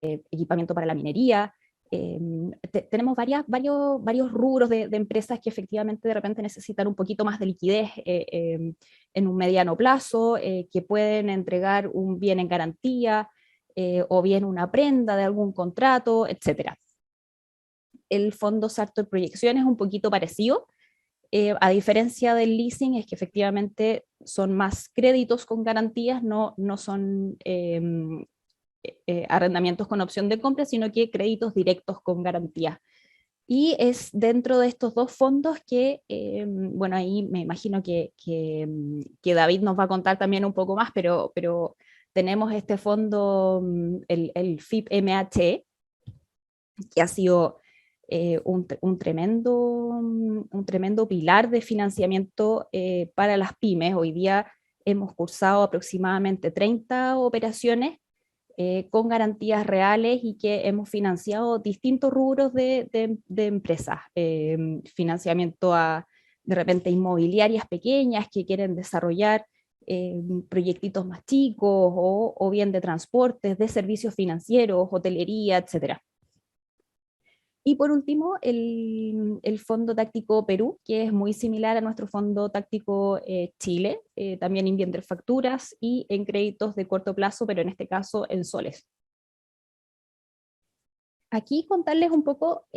equipamiento para la minería. Tenemos varios rubros de empresas que efectivamente de repente necesitan un poquito más de liquidez en un mediano plazo, que pueden entregar un bien en garantía o bien una prenda de algún contrato, etc. El fondo Sartor Proyección es un poquito parecido. A diferencia del leasing, es que efectivamente son más créditos con garantías, no son arrendamientos con opción de compra, sino que créditos directos con garantías. Y es dentro de estos 2 fondos que, bueno, ahí me imagino que David nos va a contar también un poco más, pero tenemos este fondo, el FIP-MHE, que ha sido un tremendo pilar de financiamiento para las pymes. Hoy día hemos cursado aproximadamente 30 operaciones con garantías reales y que hemos financiado distintos rubros de empresas. Financiamiento a, de repente, inmobiliarias pequeñas que quieren desarrollar proyectitos más chicos, o bien de transportes, de servicios financieros, hotelería, etc. Y por último, el Fondo Táctico Perú, que es muy similar a nuestro Fondo Táctico Chile, también invierte facturas y en créditos de corto plazo, pero en este caso en soles. Aquí contarles un poco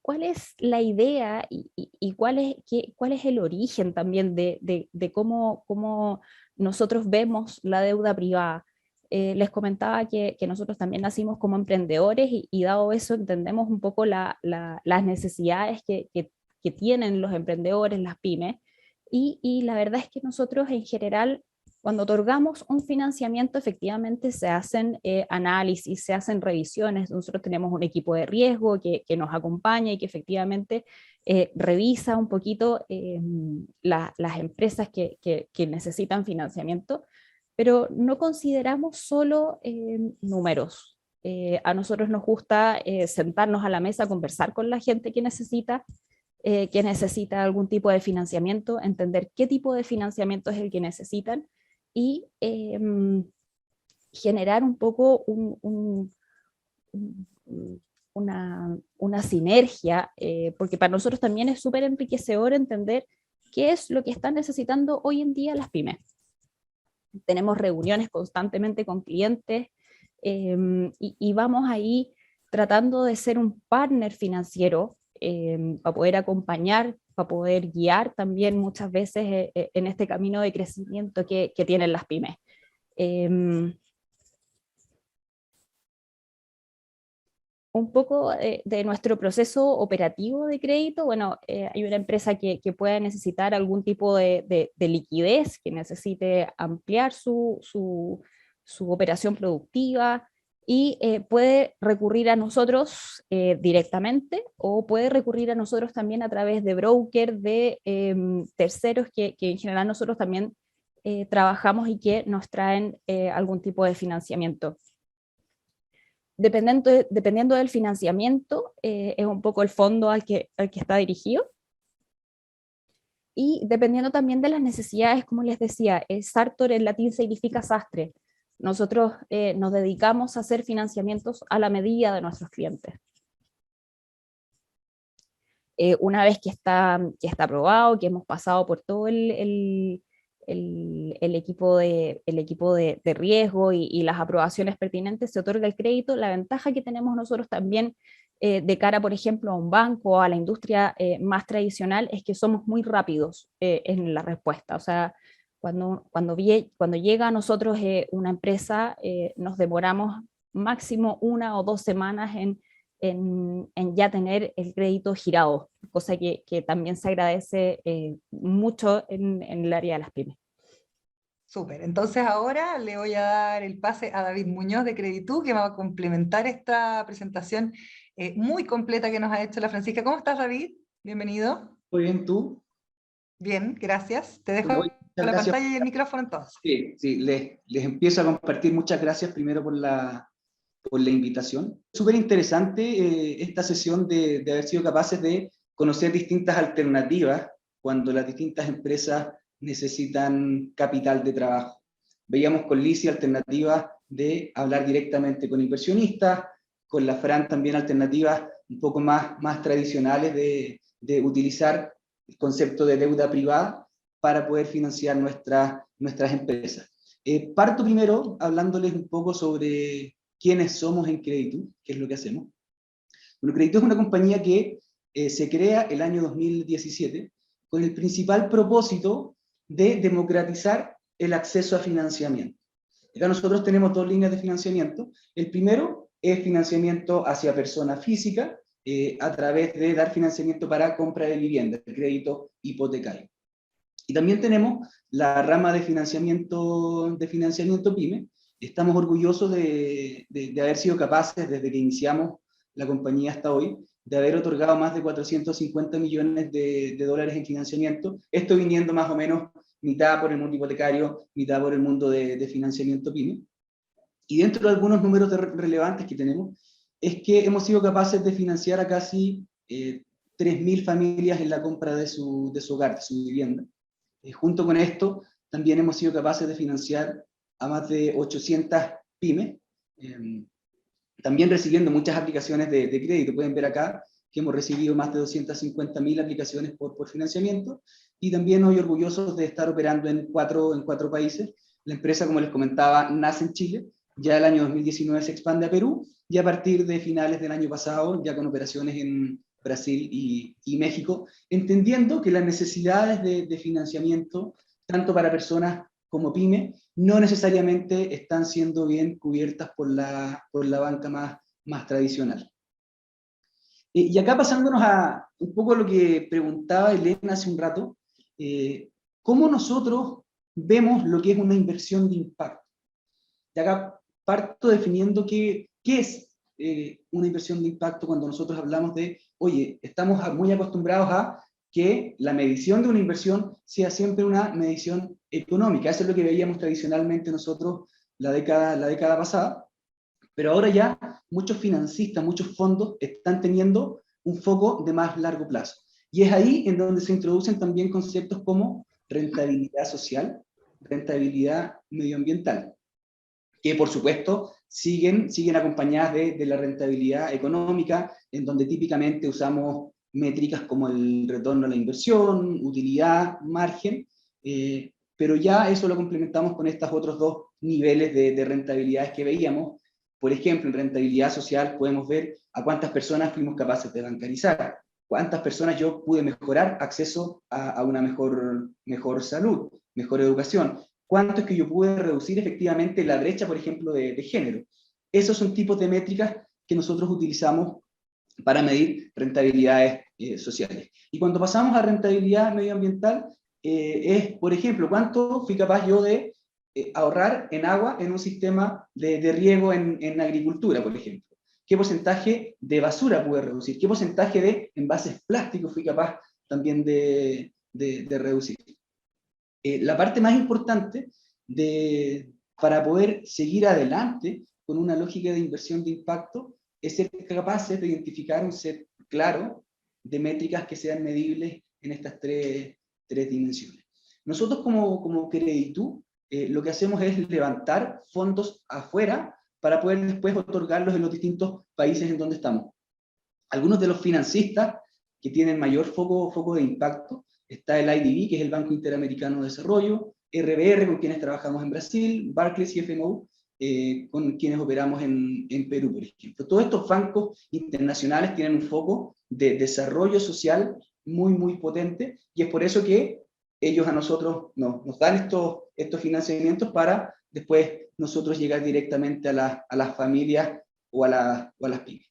cuál es la idea y cuál es el origen también de cómo nosotros vemos la deuda privada. Les comentaba que nosotros también nacimos como emprendedores, y dado eso entendemos un poco las necesidades que tienen los emprendedores, las pymes, y la verdad es que nosotros en general, cuando otorgamos un financiamiento, efectivamente se hacen análisis, se hacen revisiones. Nosotros tenemos un equipo de riesgo que nos acompaña y que efectivamente revisa un poquito las empresas que necesitan financiamiento, pero no consideramos solo números. A nosotros nos gusta sentarnos a la mesa, conversar con la gente que necesita algún tipo de financiamiento, entender qué tipo de financiamiento es el que necesitan, y generar un poco una sinergia, porque para nosotros también es súper enriquecedor entender qué es lo que están necesitando hoy en día las pymes. Tenemos reuniones constantemente con clientes y vamos ahí tratando de ser un partner financiero para poder acompañar, para poder guiar también muchas veces en este camino de crecimiento que tienen las pymes. Un poco de nuestro proceso operativo de crédito, bueno, hay una empresa que pueda necesitar algún tipo de liquidez, que necesite ampliar su operación productiva y puede recurrir a nosotros directamente o puede recurrir a nosotros también a través de broker, de terceros que en general nosotros también trabajamos y que nos traen algún tipo de financiamiento. Dependiendo del financiamiento, es un poco el fondo al que está dirigido. Y dependiendo también de las necesidades, como les decía, Sartor en latín significa sastre. Nosotros nos dedicamos a hacer financiamientos a la medida de nuestros clientes. Una vez que está aprobado, que hemos pasado por todo el equipo de riesgo y las aprobaciones pertinentes, se otorga el crédito. La ventaja que tenemos nosotros también de cara, por ejemplo, a un banco o a la industria más tradicional es que somos muy rápidos en la respuesta. O sea, cuando llega a nosotros una empresa, nos demoramos máximo 1 o 2 semanas en ya tener el crédito girado, cosa que también se agradece mucho en el área de las pymes. Súper, entonces ahora le voy a dar el pase a David Muñoz de Creditú, que va a complementar esta presentación muy completa que nos ha hecho la Francisca. ¿Cómo estás, David? Bienvenido. Muy bien, ¿tú? Bien, gracias. Te dejo Muchas la gracias. pantalla y el micrófono entonces. Sí, les empiezo a compartir. Muchas gracias primero por la invitación. Súper interesante esta sesión de haber sido capaces de conocer distintas alternativas cuando las distintas empresas necesitan capital de trabajo. Veíamos con Lizzy alternativas de hablar directamente con inversionistas, con la Fran también alternativas un poco más tradicionales de utilizar el concepto de deuda privada para poder financiar nuestras empresas. Parto primero hablándoles un poco sobre quiénes somos en Creditú, qué es lo que hacemos. Bueno, Creditú es una compañía que se crea el año 2017 con el principal propósito de democratizar el acceso a financiamiento. Acá nosotros tenemos 2 líneas de financiamiento. El primero es financiamiento hacia persona física, a través de dar financiamiento para compra de vivienda, el crédito hipotecario. Y también tenemos la rama de financiamiento PYME. Estamos orgullosos de haber sido capaces, desde que iniciamos la compañía hasta hoy, de haber otorgado más de 450 millones de dólares en financiamiento. Esto viniendo más o menos mitad por el mundo hipotecario, mitad por el mundo de financiamiento PYME. Y dentro de algunos números relevantes que tenemos, es que hemos sido capaces de financiar a casi 3.000 familias en la compra de su hogar, de su vivienda. Junto con esto, también hemos sido capaces de financiar a más de 800 pymes, también recibiendo muchas aplicaciones de crédito. Pueden ver acá que hemos recibido más de 250.000 aplicaciones por financiamiento, y también hoy orgullosos de estar operando en cuatro países. La empresa, como les comentaba, nace en Chile, ya el año 2019 se expande a Perú, y a partir de finales del año pasado, ya con operaciones en Brasil y México, entendiendo que las necesidades de financiamiento, tanto para personas como pyme, no necesariamente están siendo bien cubiertas por la banca más tradicional. Y acá pasándonos a un poco lo que preguntaba Elena hace un rato, ¿cómo nosotros vemos lo que es una inversión de impacto? Y acá parto definiendo qué es una inversión de impacto cuando nosotros hablamos de, oye, estamos muy acostumbrados a que la medición de una inversión sea siempre una medición económica. Eso es lo que veíamos tradicionalmente nosotros la década pasada, pero ahora ya muchos financistas, muchos fondos están teniendo un foco de más largo plazo. Y es ahí en donde se introducen también conceptos como rentabilidad social, rentabilidad medioambiental, que por supuesto siguen acompañadas de la rentabilidad económica, en donde típicamente usamos métricas como el retorno a la inversión, utilidad, margen, pero ya eso lo complementamos con estos otros dos niveles de rentabilidades que veíamos. Por ejemplo, en rentabilidad social podemos ver a cuántas personas fuimos capaces de bancarizar, cuántas personas yo pude mejorar acceso a una mejor salud, mejor educación, cuánto es que yo pude reducir efectivamente la brecha, por ejemplo, de género. Esos son tipos de métricas que nosotros utilizamos para medir rentabilidades sociales. Y cuando pasamos a rentabilidad medioambiental, es, por ejemplo, cuánto fui capaz yo de ahorrar en agua en un sistema de riego en agricultura, por ejemplo. ¿Qué porcentaje de basura pude reducir? ¿Qué porcentaje de envases plásticos fui capaz también de reducir? La parte más importante para poder seguir adelante con una lógica de inversión de impacto es ser capaces de identificar un set claro de métricas que sean medibles en estas tres dimensiones. Nosotros como Creditu, lo que hacemos es levantar fondos afuera para poder después otorgarlos en los distintos países en donde estamos. Algunos de los financistas que tienen mayor foco de impacto, está el IDB, que es el Banco Interamericano de Desarrollo, RBR, con quienes trabajamos en Brasil, Barclays y FMO, con quienes operamos en Perú, por ejemplo. Todos estos bancos internacionales tienen un foco de desarrollo social muy potente, y es por eso que ellos a nosotros nos dan estos financiamientos para después nosotros llegar directamente a las familias o a las pymes.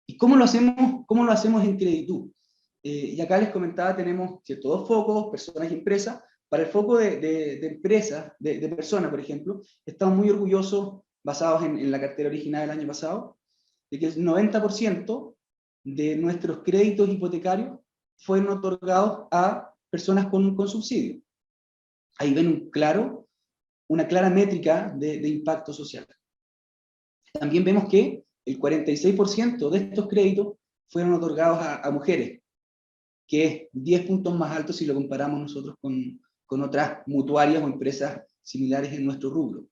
¿Y cómo lo hacemos en Creditu? Y acá les comentaba, tenemos dos focos, personas y empresas. Para el foco de empresas, de personas, por ejemplo, estamos muy orgullosos, basados en la cartera original del año pasado, de que el 90% de nuestros créditos hipotecarios fueron otorgados a personas con subsidio. Ahí ven una clara métrica de impacto social. También vemos que el 46% de estos créditos fueron otorgados a mujeres, que es 10 puntos más alto si lo comparamos nosotros con otras mutuarias o empresas similares en nuestro rubro.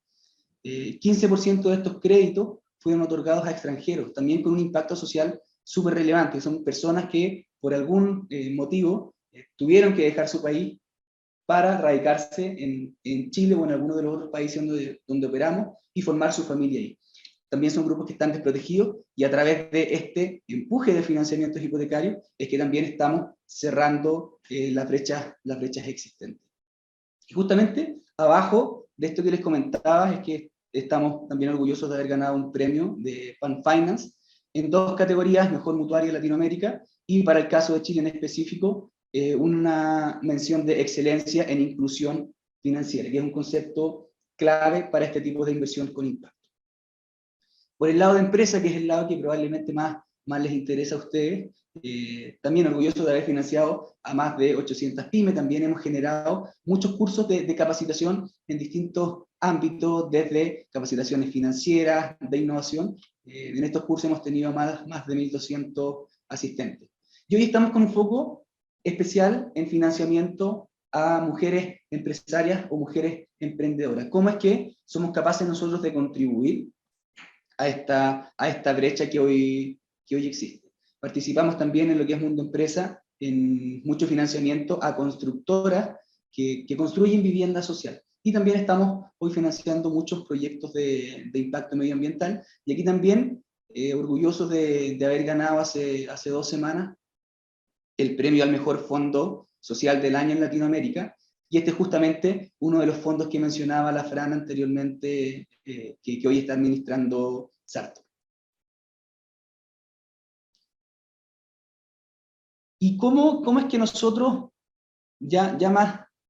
15% de estos créditos fueron otorgados a extranjeros, también con un impacto social súper relevante. Son personas que por algún motivo tuvieron que dejar su país para radicarse en Chile o en alguno de los otros países donde operamos y formar su familia ahí. También son grupos que están desprotegidos, y a través de este empuje de financiamientos hipotecarios es que también estamos cerrando las brechas existentes. Y justamente abajo de esto que les comentaba es que estamos también orgullosos de haber ganado un premio de Fund Finance en dos categorías: Mejor Mutuaria Latinoamérica, y para el caso de Chile en específico, una mención de excelencia en inclusión financiera, que es un concepto clave para este tipo de inversión con impacto. Por el lado de empresa, que es el lado que probablemente más les interesa a ustedes, también orgulloso de haber financiado a más de 800 pymes. También hemos generado muchos cursos de capacitación en distintos ámbitos, desde capacitaciones financieras, de innovación. En estos cursos hemos tenido más de 1.200 asistentes. Y hoy estamos con un foco especial en financiamiento a mujeres empresarias o mujeres emprendedoras. ¿Cómo es que somos capaces nosotros de contribuir a esta brecha que hoy existe? Participamos también en lo que es Mundo Empresa, en mucho financiamiento a constructoras que construyen vivienda social. Y también estamos hoy financiando muchos proyectos de impacto medioambiental. Y aquí también, orgullosos de haber ganado hace 2 semanas el premio al mejor fondo social del año en Latinoamérica. Y este es justamente uno de los fondos que mencionaba la Fran anteriormente, que hoy está administrando Sartor. ¿Y cómo es que nosotros, ya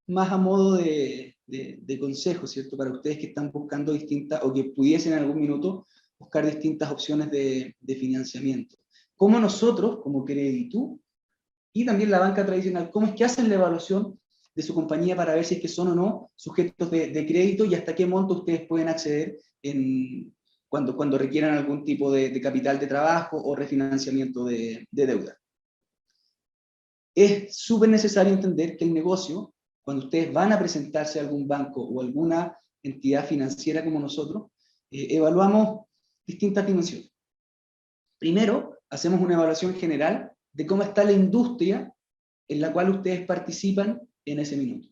más a modo de consejo, ¿cierto?, para ustedes que están buscando distintas, o que pudiesen en algún minuto buscar distintas opciones de financiamiento, cómo nosotros, como Creditu, y también la banca tradicional, cómo es que hacen la evaluación de su compañía para ver si es que son o no sujetos de crédito, y hasta qué monto ustedes pueden acceder cuando requieran algún tipo de capital de trabajo o refinanciamiento de deuda? Es súper necesario entender que el negocio, cuando ustedes van a presentarse a algún banco o alguna entidad financiera como nosotros, evaluamos distintas dimensiones. Primero, hacemos una evaluación general de cómo está la industria en la cual ustedes participan en ese minuto.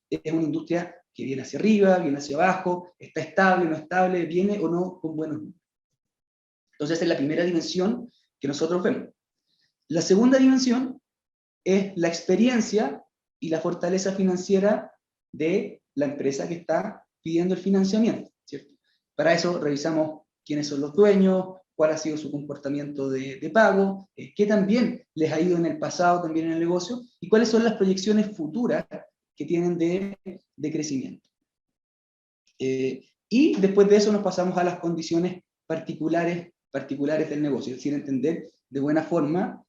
Es una industria que viene hacia arriba, viene hacia abajo, está estable, no estable, viene o no con buenos números. Entonces esa es la primera dimensión que nosotros vemos. La segunda dimensión es la experiencia y la fortaleza financiera de la empresa que está pidiendo el financiamiento, ¿cierto? Para eso revisamos quiénes son los dueños, cuál ha sido su comportamiento de pago, qué también les ha ido en el pasado también en el negocio, y cuáles son las proyecciones futuras que tienen de crecimiento. Y después de eso nos pasamos a las condiciones particulares del negocio, es decir, entender de buena forma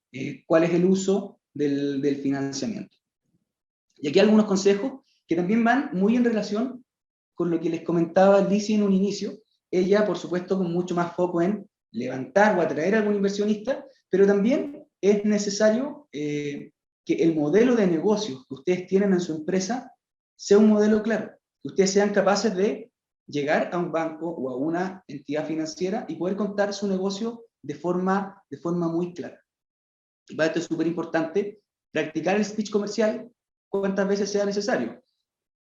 cuál es el uso del financiamiento. Y aquí algunos consejos que también van muy en relación con lo que les comentaba Lizzie en un inicio, ella por supuesto con mucho más foco en levantar o atraer a algún inversionista, pero también es necesario que el modelo de negocio que ustedes tienen en su empresa sea un modelo claro, que ustedes sean capaces de llegar a un banco o a una entidad financiera y poder contar su negocio de forma muy clara. Y para esto es súper importante practicar el speech comercial cuantas veces sea necesario,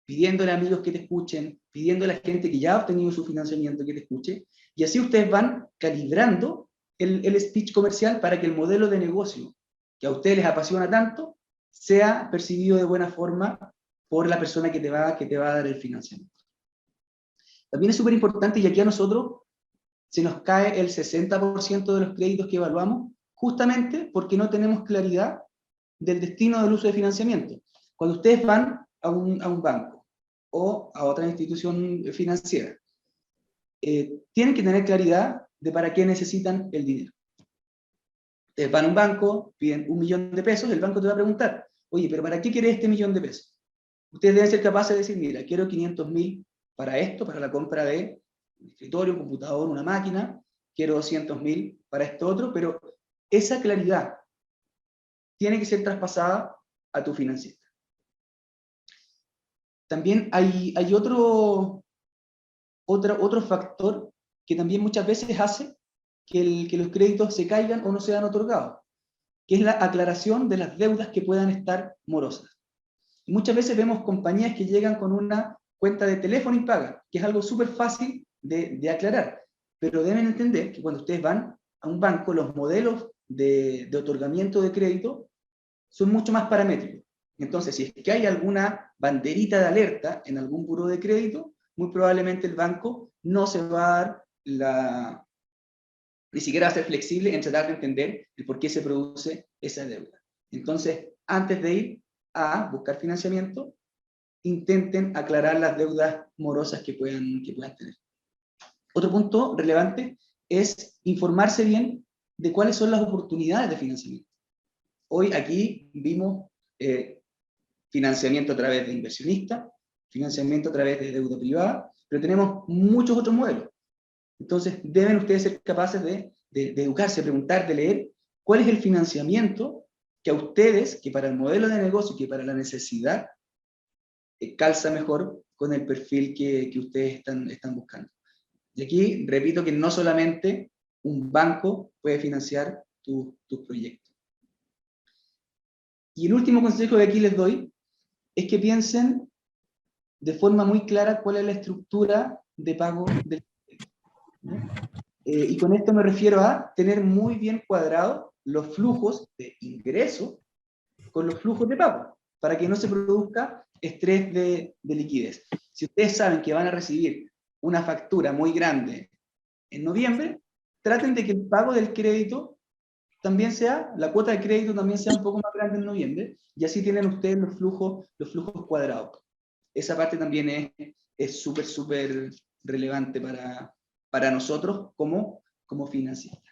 pidiéndole a amigos que te escuchen, pidiéndole a la gente que ya ha obtenido su financiamiento que te escuche, y así ustedes van calibrando el speech comercial para que el modelo de negocio que a ustedes les apasiona tanto sea percibido de buena forma por la persona que te va a dar el financiamiento. También es súper importante, y aquí a nosotros se nos cae el 60% de los créditos que evaluamos, justamente porque no tenemos claridad del destino del uso de financiamiento. Cuando ustedes van a un banco o a otra institución financiera, tienen que tener claridad de para qué necesitan el dinero. Ustedes van a un banco, piden 1 millón de pesos, el banco te va a preguntar, oye, pero ¿para qué quieres este 1 millón de pesos? Ustedes deben ser capaces de decir, mira, quiero 500.000 para esto, para la compra de un escritorio, un computador, una máquina, quiero 200.000 para esto otro, pero esa claridad tiene que ser traspasada a tu financista. También hay otro factor que también muchas veces hace que los créditos se caigan o no sean otorgados, que es la aclaración de las deudas que puedan estar morosas. Y muchas veces vemos compañías que llegan con una cuenta de teléfono impaga, que es algo súper fácil de aclarar, pero deben entender que cuando ustedes van a un banco, los modelos de otorgamiento de crédito son mucho más paramétricos. Entonces, si es que hay alguna banderita de alerta en algún buró de crédito, muy probablemente el banco no se va a dar ni siquiera va a ser flexible en tratar de entender el por qué se produce esa deuda. Entonces, antes de ir a buscar financiamiento, intenten aclarar las deudas morosas que puedan tener. Otro punto relevante es informarse bien de cuáles son las oportunidades de financiamiento. Hoy aquí vimos financiamiento a través de inversionistas, financiamiento a través de deuda privada, pero tenemos muchos otros modelos. Entonces deben ustedes ser capaces de educarse, preguntar, de leer cuál es el financiamiento que a ustedes, que para el modelo de negocio, que para la necesidad, calza mejor con el perfil que ustedes están buscando. Y aquí repito que no solamente un banco puede financiar tus proyectos. Y el último consejo que aquí les doy es que piensen de forma muy clara cuál es la estructura de pago del proyecto, ¿no? Y con esto me refiero a tener muy bien cuadrados los flujos de ingreso con los flujos de pago, para que no se produzca estrés de liquidez. Si ustedes saben que van a recibir una factura muy grande en noviembre, traten de que el pago del crédito también sea, la cuota de crédito también sea un poco más grande en noviembre, y así tienen ustedes los flujos cuadrados. Esa parte también es súper relevante para nosotros como financiistas.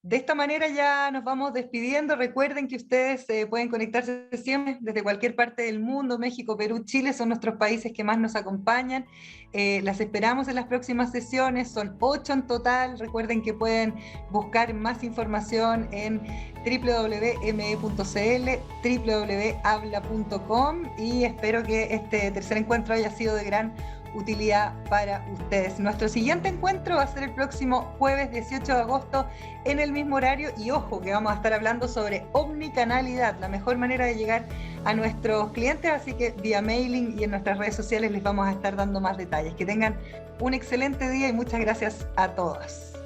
De esta manera ya nos vamos despidiendo. Recuerden que ustedes pueden conectarse siempre desde cualquier parte del mundo. México, Perú, Chile son nuestros países que más nos acompañan. Las esperamos en las próximas sesiones, son 8 en total. Recuerden que pueden buscar más información en www.me.cl, www.habla.com, y espero que este tercer encuentro haya sido de gran utilidad para ustedes. Nuestro siguiente encuentro va a ser el próximo jueves 18 de agosto en el mismo horario, y ojo que vamos a estar hablando sobre omnicanalidad, la mejor manera de llegar a nuestros clientes, así que vía mailing y en nuestras redes sociales les vamos a estar dando más detalles. Que tengan un excelente día y muchas gracias a todas.